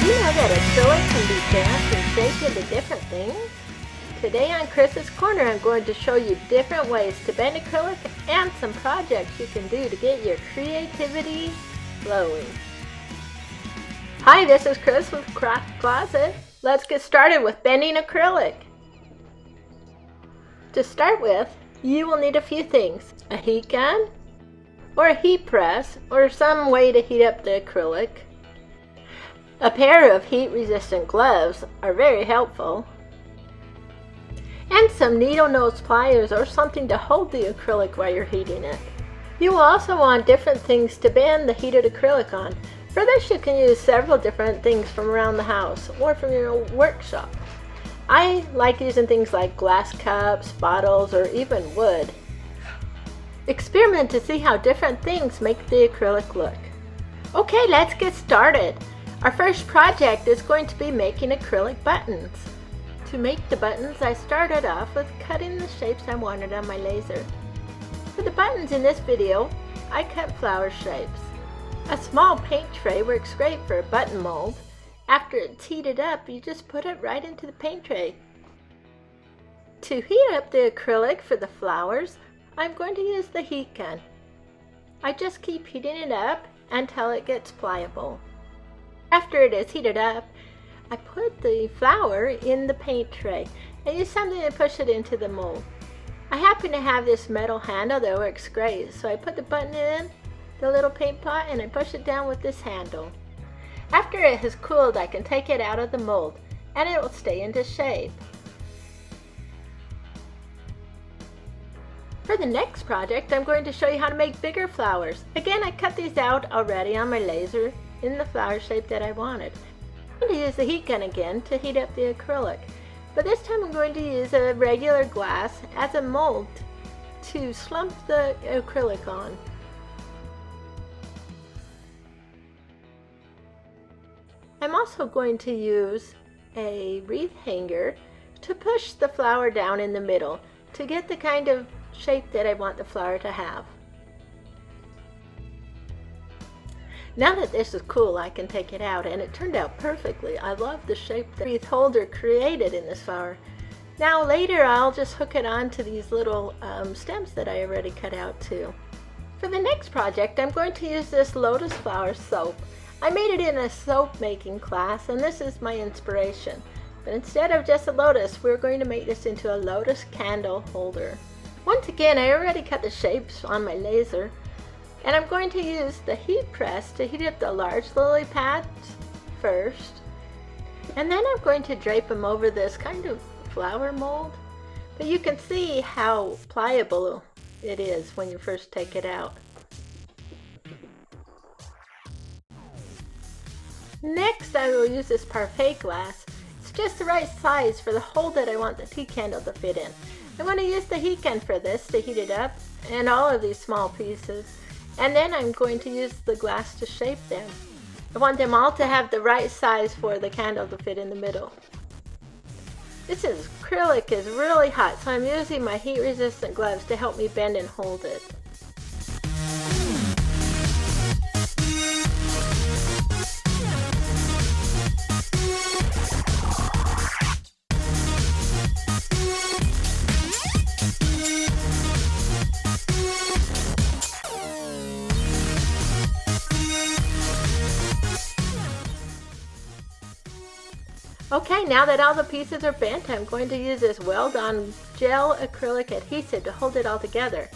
You know that acrylic can be bent and shaped into different things? Today on Chris's Corner, I'm going to show you different ways to bend acrylic and some projects you can do to get your creativity flowing. Hi, this is Chris with Craft Closet. Let's get started with bending acrylic. To start with, you will need a few things: a heat gun, or a heat press, or some way to heat up the acrylic. A pair of heat-resistant gloves are very helpful, and some needle nose pliers or something to hold the acrylic while you're heating it. You will also want different things to bend the heated acrylic on. For this, you can use several different things from around the house or from your workshop. I like using things like glass cups, bottles, or even wood. Experiment to see how different things make the acrylic look. Okay, let's get started. Our first project is going to be making acrylic buttons. To make the buttons, I started off with cutting the shapes I wanted on my laser. For the buttons in this video, I cut flower shapes. A small paint tray works great for a button mold. After it's heated up, you just put it right into the paint tray. To heat up the acrylic for the flowers, I'm going to use the heat gun. I just keep heating it up until it gets pliable. After it is heated up, I put the flower in the paint tray and use something to push it into the mold. I happen to have this metal handle that works great, so I put the button in the little paint pot and I push it down with this handle. After it has cooled, I can take it out of the mold and it will stay into shape. For the next project, I'm going to show you how to make bigger flowers. Again, I cut these out already on my laser in the flower shape that I wanted. I'm going to use the heat gun again to heat up the acrylic, but this time I'm going to use a regular glass as a mold to slump the acrylic on. I'm also going to use a wreath hanger to push the flower down in the middle to get the kind of shape that I want the flower to have. Now that this is cool, I can take it out, and it turned out perfectly. I love the shape the wreath holder created in this flower. Now later I'll just hook it on to these little stems that I already cut out too. For the next project, I'm going to use this Lotus Flower soap. I made it in a soap making class, and this is my inspiration. But instead of just a lotus, we're going to make this into a lotus candle holder. Once again, I already cut the shapes on my laser, and I'm going to use the heat press to heat up the large lily pads first, and then I'm going to drape them over this kind of flower mold. But you can see how pliable it is when you first take it out. Next, I will use this parfait glass. It's just the right size for the hole that I want the tea candle to fit in. I'm going to use the heat gun for this to heat it up, and all of these small pieces. And then I'm going to use the glass to shape them. I want them all to have the right size for the candle to fit in the middle. This acrylic is really hot, so I'm using my heat-resistant gloves to help me bend and hold it. Okay, now that all the pieces are bent, I'm going to use this Weld on gel acrylic adhesive to hold it all together.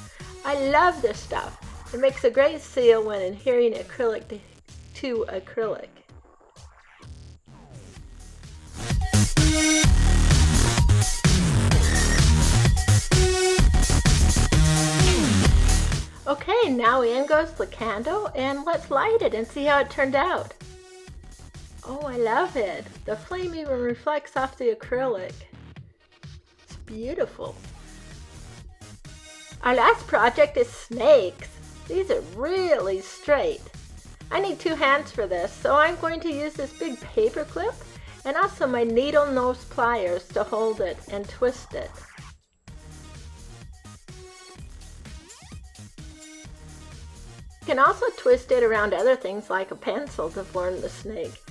I love this stuff. It makes a great seal when adhering acrylic to acrylic. Okay, now in goes the candle, and let's light it and see how it turned out. Oh, I love it. The flame even reflects off the acrylic. It's beautiful. Our last project is snakes. These are really straight. I need 2 hands for this, so I'm going to use this big paper clip and also my needle nose pliers to hold it and twist it. You can also twist it around other things like a pencil to form the snake.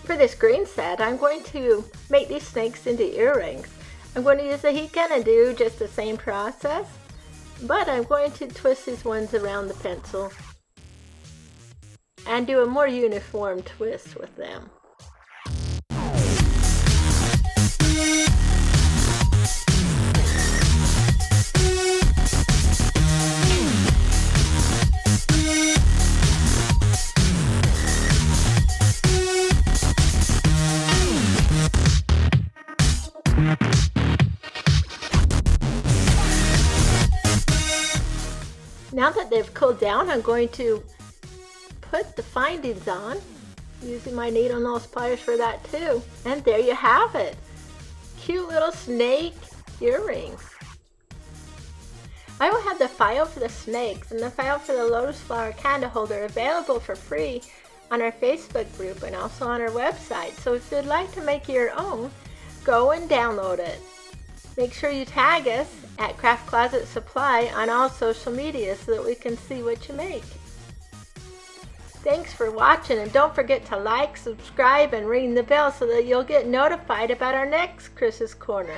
For this green set, I'm going to make these snakes into earrings. I'm going to use the heat gun and do just the same process, but I'm going to twist these ones around the pencil and do a more uniform twist with them. Now that they've cooled down, I'm going to put the findings on, using my needle nose pliers for that too. And there you have it. Cute little snake earrings. I will have the file for the snakes and the file for the Lotus Flower candle holder available for free on our Facebook group and also on our website. So if you'd like to make your own, go and download it. Make sure you tag us at Craft Closet Supply on all social media so that we can see what you make. Thanks for watching, and don't forget to like, subscribe, and ring the bell so that you'll get notified about our next Chris's Corner.